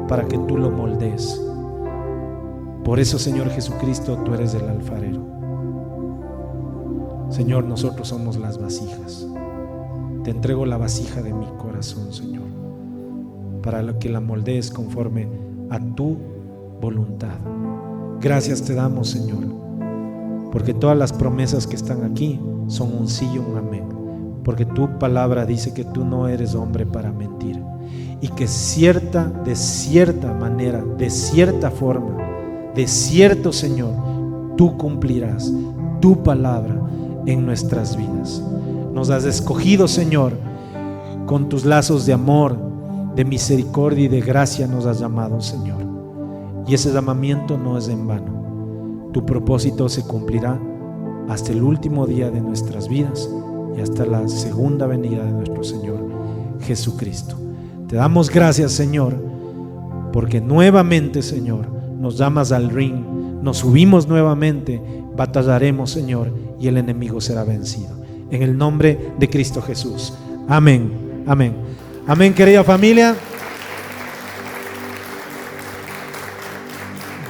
para que tú lo moldees. Por eso, Señor Jesucristo, tú eres el alfarero. Señor, nosotros somos las vasijas. Te entrego la vasija de mi corazón, Señor, para que la moldees conforme a tu voluntad. Gracias te damos, Señor, porque todas las promesas que están aquí son un sí y un amén, porque tu palabra dice que tú no eres hombre para mentir y que de cierta manera, de cierta forma, de cierto, Señor, tú cumplirás tu palabra en nuestras vidas. Nos has escogido, Señor, con tus lazos de amor, de misericordia y de gracia nos has llamado, Señor. Y ese llamamiento no es en vano. Tu propósito se cumplirá hasta el último día de nuestras vidas y hasta la segunda venida de nuestro Señor Jesucristo. Te damos gracias, Señor, porque nuevamente, Señor, nos llamas al ring, nos subimos nuevamente, batallaremos, Señor, y el enemigo será vencido. En el nombre de Cristo Jesús. Amén, amén. Amén, querida familia.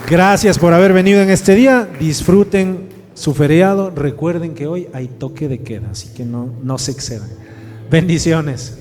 Gracias por haber venido en este día. Disfruten su feriado. Recuerden que hoy hay toque de queda, así que no se excedan. Bendiciones.